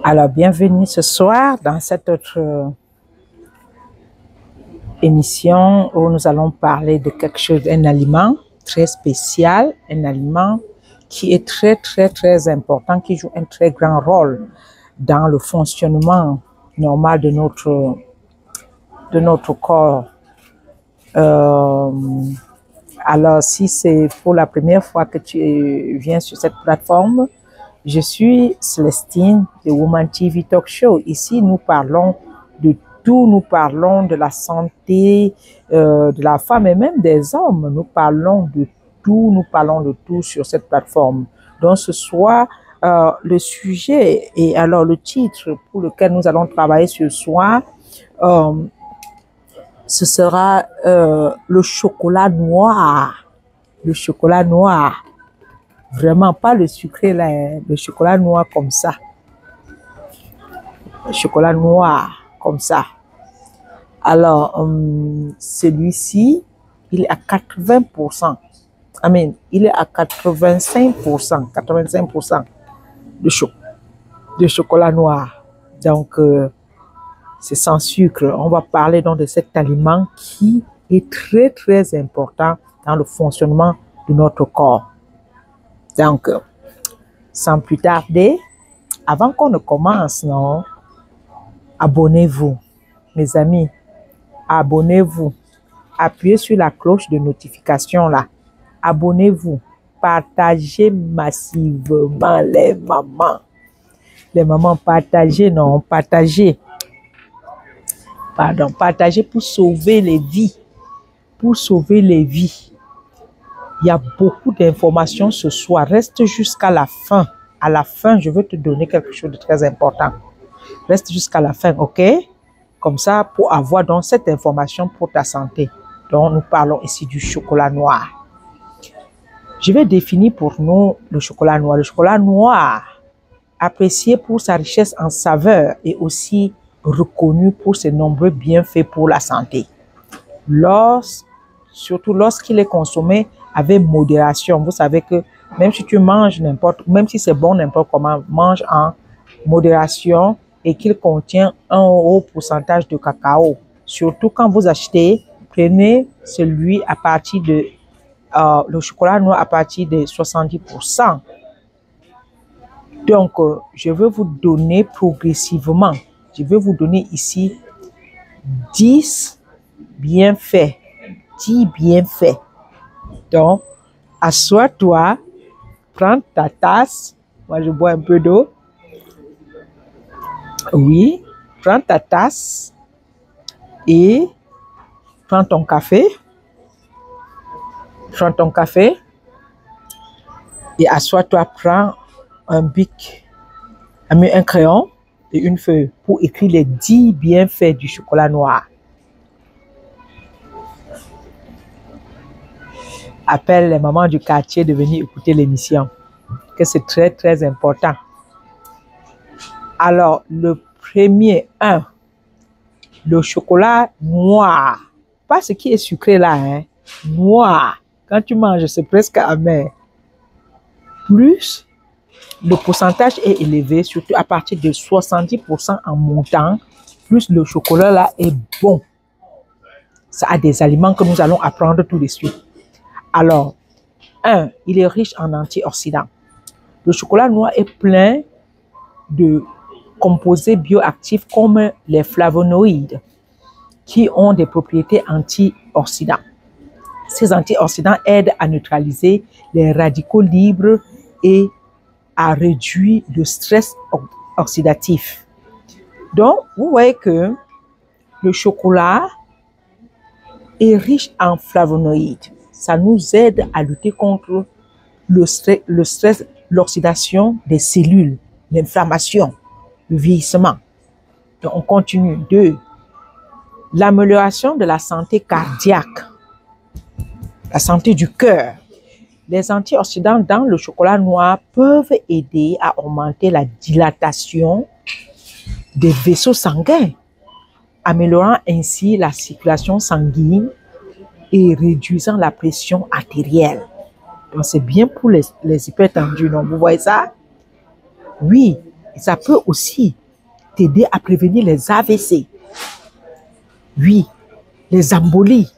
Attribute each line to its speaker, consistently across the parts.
Speaker 1: Alors, bienvenue ce soir dans cette autre émission où nous allons parler de quelque chose, d'un aliment très spécial, un aliment qui est très important, qui joue un très grand rôle dans le fonctionnement normal de notre corps. Alors, si c'est pour la première fois que tu viens sur cette plateforme, je suis Célestine de Woman TV Talk Show. Ici, nous parlons de tout. Nous parlons de la santé de la femme et même des hommes. Nous parlons de tout. Nous parlons de tout sur cette plateforme. Donc, ce soir, le sujet et alors le titre pour lequel nous allons travailler ce soir, ce sera le chocolat noir. Le chocolat noir. Vraiment pas le sucré là, hein. Le chocolat noir comme ça. Le chocolat noir comme ça. Alors, celui-ci, il est à 80%. Il est à 85%. 85% de chocolat noir. Donc, c'est sans sucre. On va parler donc de cet aliment qui est très important dans le fonctionnement de notre corps. Donc, sans plus tarder, avant qu'on ne commence, non, abonnez-vous, mes amis, abonnez-vous, appuyez sur la cloche de notification là, abonnez-vous, partagez massivement les mamans, partagez, non, partagez pour sauver les vies, Il y a beaucoup d'informations ce soir. Reste jusqu'à la fin. À la fin, je veux te donner quelque chose de très important. Reste jusqu'à la fin, ok? Comme ça, pour avoir donc cette information pour ta santé. Donc, nous parlons ici du chocolat noir. Je vais définir pour nous le chocolat noir. Le chocolat noir, apprécié pour sa richesse en saveur et aussi reconnu pour ses nombreux bienfaits pour la santé. Surtout lorsqu'il est consommé avec modération. Vous savez que même si tu manges même si c'est bon n'importe comment, mange en modération et qu'il contient un haut pourcentage de cacao. Surtout quand vous achetez, prenez celui à partir de le chocolat noir à partir de 70%. Donc, je vais vous donner progressivement, je vais vous donner ici 10 bienfaits. 10 bienfaits. Donc, assois-toi, prends ta tasse. Moi, je bois un peu d'eau. Oui, prends ta tasse et prends ton café. Prends ton café et assois-toi, prends un bic, un crayon et une feuille pour écrire les 10 bienfaits du chocolat noir. Appelle les mamans du quartier de venir écouter l'émission, que c'est très important. Alors, le premier, le chocolat noir. Pas ce qui est sucré là, hein. Noir. Quand tu manges, c'est presque amer. Plus le pourcentage est élevé, surtout à partir de 70% en montant, plus le chocolat là est bon. Ça a des aliments que nous allons apprendre tout de suite. Alors, il est riche en antioxydants. Le chocolat noir est plein de composés bioactifs comme les flavonoïdes qui ont des propriétés antioxydantes. Ces antioxydants aident à neutraliser les radicaux libres et à réduire le stress oxydatif. Donc, vous voyez que le chocolat est riche en flavonoïdes. Ça nous aide à lutter contre le stress, l'oxydation des cellules, l'inflammation, le vieillissement. Donc, on continue. 2. L'amélioration de la santé cardiaque, la santé du cœur. Les antioxydants dans le chocolat noir peuvent aider à augmenter la dilatation des vaisseaux sanguins, améliorant ainsi la circulation sanguine et réduisant la pression artérielle. Donc, c'est bien pour les hypertendus. Donc, vous voyez ça? Oui, ça peut aussi t'aider à prévenir les AVC. Oui, les embolies,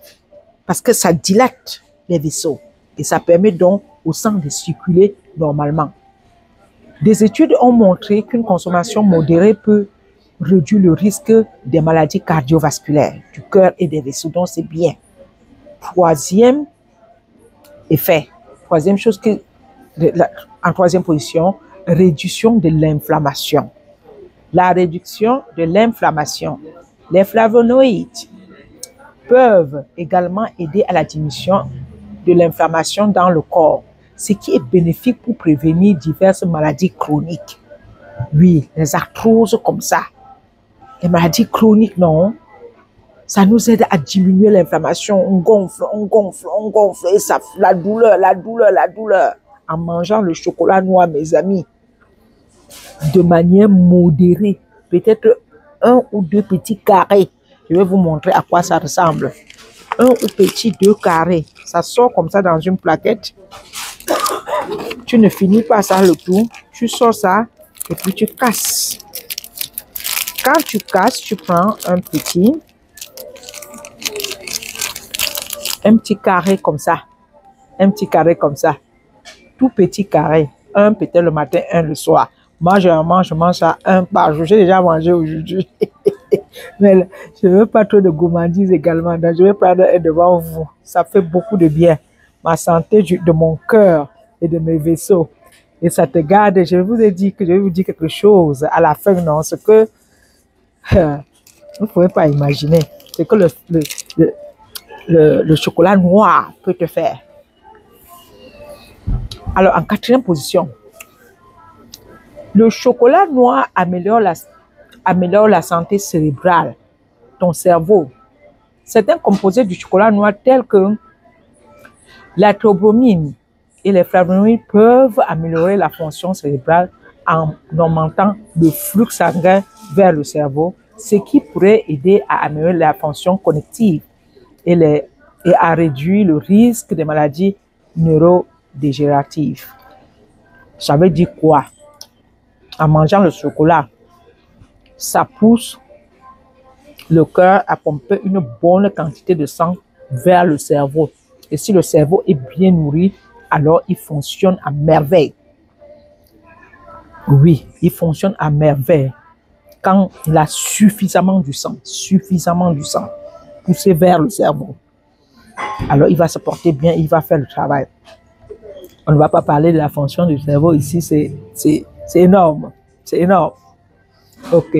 Speaker 1: parce que ça dilate les vaisseaux et ça permet donc au sang de circuler normalement. Des études ont montré qu'une consommation modérée peut réduire le risque des maladies cardiovasculaires, du cœur et des vaisseaux, donc c'est bien. Troisième effet, troisième chose que, en troisième position, réduction de l'inflammation. La réduction de l'inflammation. Les flavonoïdes peuvent également aider à la diminution de l'inflammation dans le corps, ce qui est bénéfique pour prévenir diverses maladies chroniques. Oui, les arthroses comme ça, les maladies chroniques, non, ça nous aide à diminuer l'inflammation. On gonfle, et ça, la douleur. En mangeant le chocolat noir, mes amis, de manière modérée, peut-être 1 ou 2 petits carrés. Je vais vous montrer à quoi ça ressemble. 1 ou petit 2 carrés. Ça sort comme ça dans une plaquette. Tu ne finis pas ça le tout. Tu sors ça et puis tu casses. Quand tu casses, tu prends un petit carré comme ça. Un petit carré comme ça. Tout petit carré. Un peut-être le matin, un le soir. Moi, je mange ça 1 par jour. J'ai déjà mangé aujourd'hui. Mais je ne veux pas trop de gourmandise également. Donc, je vais prendre un devant vous. Ça fait beaucoup de bien. Ma santé de mon cœur et de mes vaisseaux. Et ça te garde. Je vous ai dit que je vais vous dire quelque chose à la fin. Non, ce que vous ne pouvez pas imaginer. C'est que le chocolat noir peut te faire. Alors, en 4e position, le chocolat noir améliore la santé cérébrale, ton cerveau. Certains composés du chocolat noir tels que la théobromine et les flavonoïdes peuvent améliorer la fonction cérébrale en augmentant le flux sanguin vers le cerveau, ce qui pourrait aider à améliorer la fonction cognitive et à réduire le risque des maladies neurodégénératives. Ça veut dire quoi? En mangeant le chocolat, ça pousse le cœur à pomper une bonne quantité de sang vers le cerveau. Et si le cerveau est bien nourri, alors il fonctionne à merveille. Oui, il fonctionne à merveille quand il a suffisamment du sang poussé vers le cerveau. Alors il va se porter bien, il va faire le travail. On ne va pas parler de la fonction du cerveau ici, c'est énorme. C'est énorme. OK.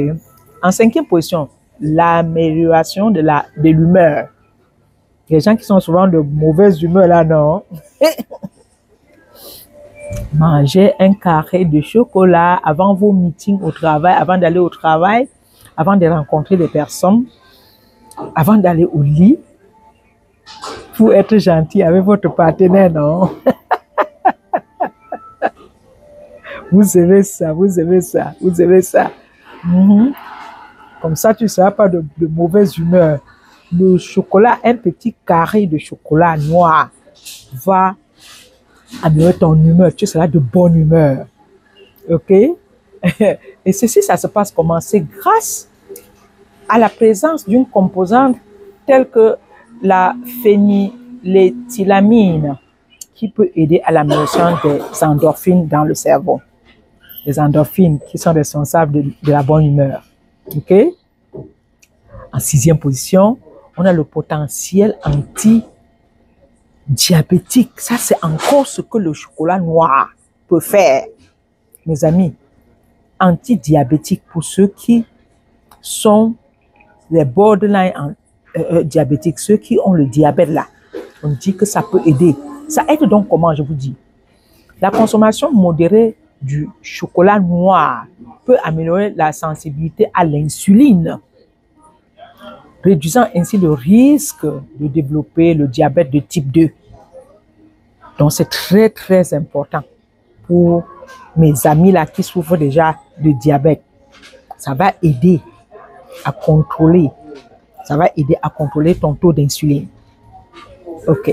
Speaker 1: En 5e position, l'amélioration de l'humeur. Les gens qui sont souvent de mauvaise humeur là, non? Mangez un carré de chocolat avant vos meetings au travail, avant d'aller au travail, avant de rencontrer des personnes, avant d'aller au lit, pour être gentil avec votre partenaire, non? Vous aimez ça. Comme ça, tu ne seras pas de mauvaise humeur. Le chocolat, un petit carré de chocolat noir va améliorer ton humeur. Tu seras de bonne humeur. OK? Et ceci, ça se passe comment? C'est grâce à la présence d'une composante telle que la phényléthylamine qui peut aider à l'amélioration des endorphines dans le cerveau. Les endorphines qui sont responsables de la bonne humeur. OK? En 6e position, on a le potentiel anti-diabétique. Ça, c'est encore ce que le chocolat noir peut faire. Mes amis, anti-diabétique pour ceux qui sont les borderline diabétiques, ceux qui ont le diabète là. On dit que ça peut aider. Ça aide donc comment, je vous dis? La consommation modérée du chocolat noir peut améliorer la sensibilité à l'insuline, réduisant ainsi le risque de développer le diabète de type 2. Donc, c'est très, très important pour mes amis là qui souffrent déjà de diabète. Ça va aider à contrôler. Ton taux d'insuline. OK.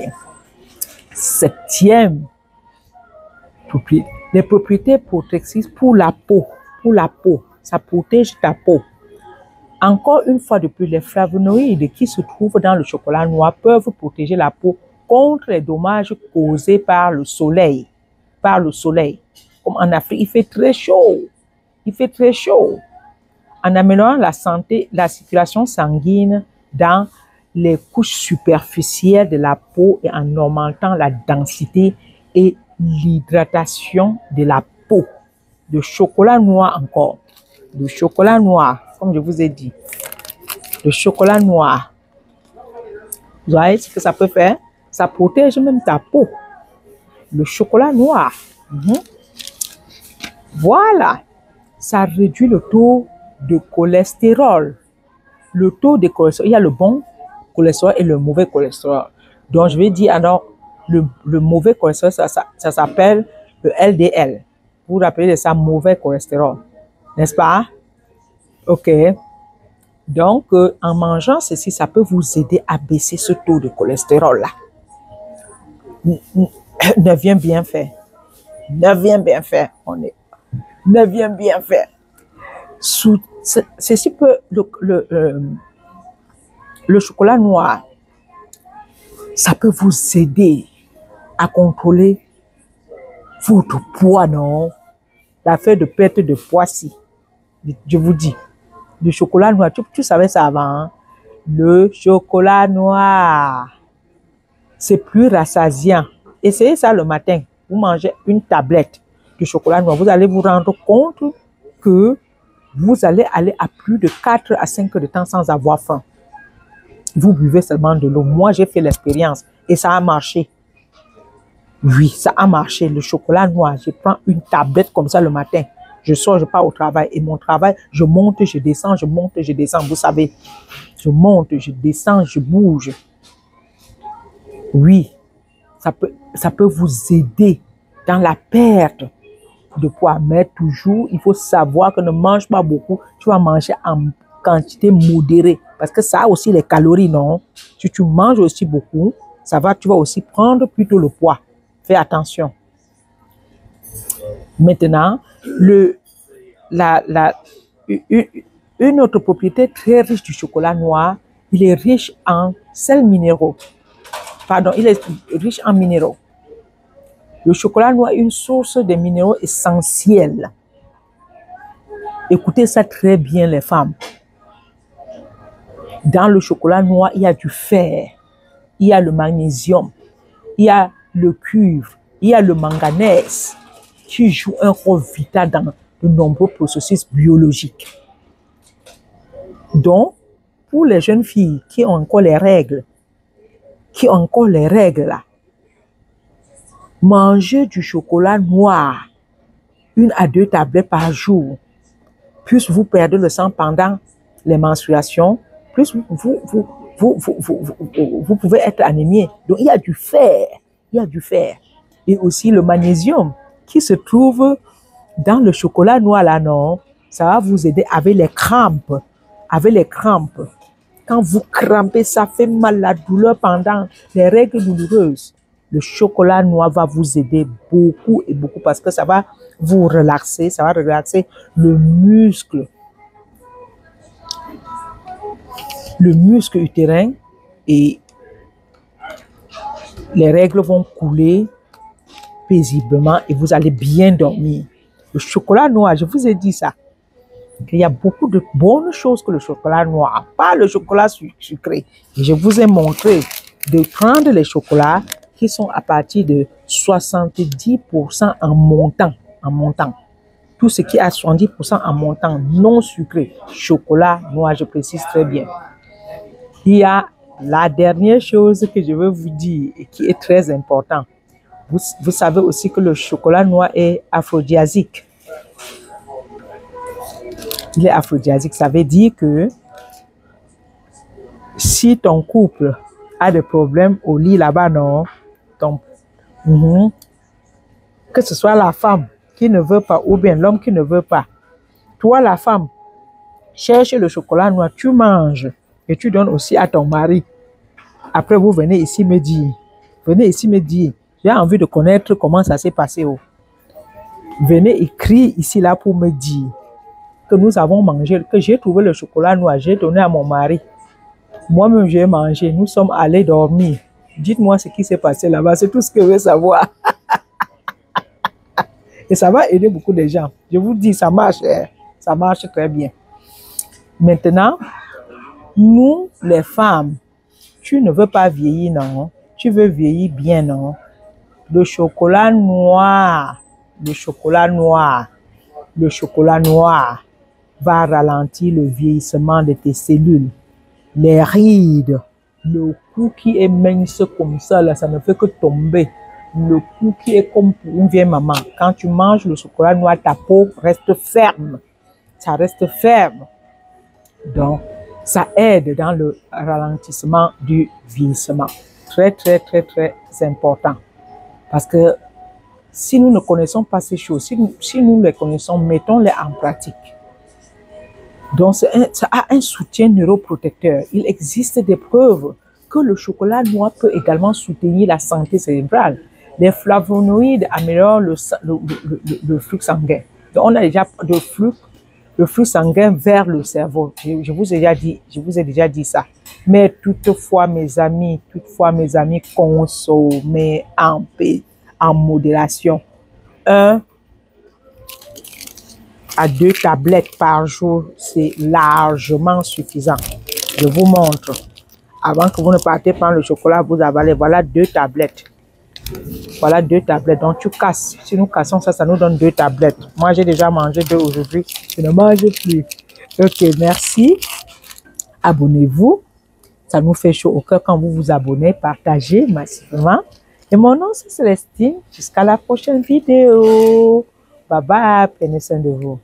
Speaker 1: 7e Les propriétés protectrices pour la peau. Pour la peau. Ça protège ta peau. Encore une fois de plus, les flavonoïdes qui se trouvent dans le chocolat noir peuvent protéger la peau contre les dommages causés par le soleil. Par le soleil. Comme en Afrique, il fait très chaud. Il fait très chaud. En améliorant la santé, la circulation sanguine dans les couches superficielles de la peau et en augmentant la densité et l'hydratation de la peau. Le chocolat noir encore. Le chocolat noir, comme je vous ai dit. Le chocolat noir. Vous voyez ce que ça peut faire? Ça protège même ta peau. Le chocolat noir. Voilà. Ça réduit le taux de cholestérol. Le taux de cholestérol, il y a le bon cholestérol et le mauvais cholestérol. Donc, je vais dire alors, le mauvais cholestérol, ça s'appelle le LDL. Vous rappelez de ça, mauvais cholestérol. N'est-ce pas? OK. Donc, en mangeant ceci, ça peut vous aider à baisser ce taux de cholestérol-là. 9e bienfait. 9e bienfait. 9e bienfait. Ceci peut, le chocolat noir, ça peut vous aider à contrôler votre poids, non? L'affaire de perte de poids, si. Je vous dis, le chocolat noir, tu savais ça avant, hein? Le chocolat noir, c'est plus rassasiant. Essayez ça le matin. Vous mangez une tablette de chocolat noir. Vous allez vous rendre compte que vous allez aller à plus de 4 à 5 heures de temps sans avoir faim. Vous buvez seulement de l'eau. Moi, j'ai fait l'expérience et ça a marché. Oui, ça a marché. Le chocolat noir, je prends une tablette comme ça le matin. Je sors, je pars au travail. Et mon travail, je monte, je descends, je monte, je descends. Vous savez, je monte, je descends, je bouge. Oui, ça peut vous aider dans la perte de poids. Mais toujours, il faut savoir que ne mange pas beaucoup. Tu vas manger en quantité modérée. Parce que ça a aussi les calories, non? Si tu manges aussi beaucoup, tu vas aussi prendre plutôt le poids. Fais attention. Maintenant, une autre propriété très riche du chocolat noir, il est riche en sels minéraux. Pardon, il est riche en minéraux. Le chocolat noir est une source de minéraux essentiels. Écoutez ça très bien, les femmes. Dans le chocolat noir, il y a du fer, il y a le magnésium, il y a le cuivre, il y a le manganèse qui joue un rôle vital dans de nombreux processus biologiques. Donc, pour les jeunes filles qui ont encore les règles, là, manger du chocolat noir, 1 à 2 tablettes par jour, plus vous perdez le sang pendant les menstruations, plus vous pouvez être anémié. Donc, il y a du fer. Il y a du fer. Et aussi le magnésium qui se trouve dans le chocolat noir là, non? Ça va vous aider avec les crampes. Avec les crampes. Quand vous crampez, ça fait mal, la douleur pendant les règles douloureuses. Le chocolat noir va vous aider beaucoup et beaucoup parce que ça va vous relaxer. Ça va relaxer le muscle. Le muscle utérin et les règles vont couler paisiblement et vous allez bien dormir. Le chocolat noir, je vous ai dit ça, qu'il y a beaucoup de bonnes choses que le chocolat noir, pas le chocolat sucré. Et je vous ai montré de prendre les chocolats qui sont à partir de 70% en montant. Tout ce qui est à 70% en montant non sucré, chocolat noir, je précise très bien. Il y a la dernière chose que je veux vous dire et qui est très important. Vous savez aussi que le chocolat noir est aphrodisiaque. Il est aphrodisiaque. Ça veut dire que si ton couple a des problèmes au lit là-bas, non, que ce soit la femme qui ne veut pas ou bien l'homme qui ne veut pas, toi la femme, cherche le chocolat noir, tu manges et tu donnes aussi à ton mari. Après, vous venez ici me dire, j'ai envie de connaître comment ça s'est passé. venez écrire ici là pour me dire que nous avons mangé, que j'ai trouvé le chocolat noir, j'ai donné à mon mari. Moi-même, j'ai mangé, nous sommes allés dormir. Dites-moi ce qui s'est passé là-bas, c'est tout ce que je veux savoir. Et ça va aider beaucoup de gens. Je vous dis, ça marche, hein? Ça marche très bien. Maintenant, nous, les femmes, tu ne veux pas vieillir, non? Tu veux vieillir bien, non? Le chocolat noir, le chocolat noir, le chocolat noir va ralentir le vieillissement de tes cellules. Les rides, le cou qui est mince comme ça, là, ça ne fait que tomber. Le cou qui est comme pour une vieille maman. Quand tu manges le chocolat noir, ta peau reste ferme. Ça reste ferme. Donc, ça aide dans le ralentissement du vieillissement. Très, très, très, très important. Parce que si nous ne connaissons pas ces choses, si nous les connaissons, mettons-les en pratique. Donc, ça a un soutien neuroprotecteur. Il existe des preuves que le chocolat noir peut également soutenir la santé cérébrale. Les flavonoïdes améliorent le flux sanguin. Donc, on a déjà le flux sanguin vers le cerveau. Je vous ai déjà dit ça. Mais toutefois, mes amis, consommez en paix, en modération. 1 à 2 tablettes par jour, c'est largement suffisant. Je vous montre. Avant que vous ne partez prendre le chocolat, vous avalez. Voilà 2 tablettes. Voilà 2 tablettes. Donc, tu casses. Si nous cassons ça, ça nous donne 2 tablettes. Moi, j'ai déjà mangé 2 aujourd'hui. Je ne mange plus. Ok, merci. Abonnez-vous. Ça nous fait chaud au cœur quand vous vous abonnez. Partagez massivement. Et mon nom, c'est Célestine. Jusqu'à la prochaine vidéo. Bye bye. Prenez soin de vous.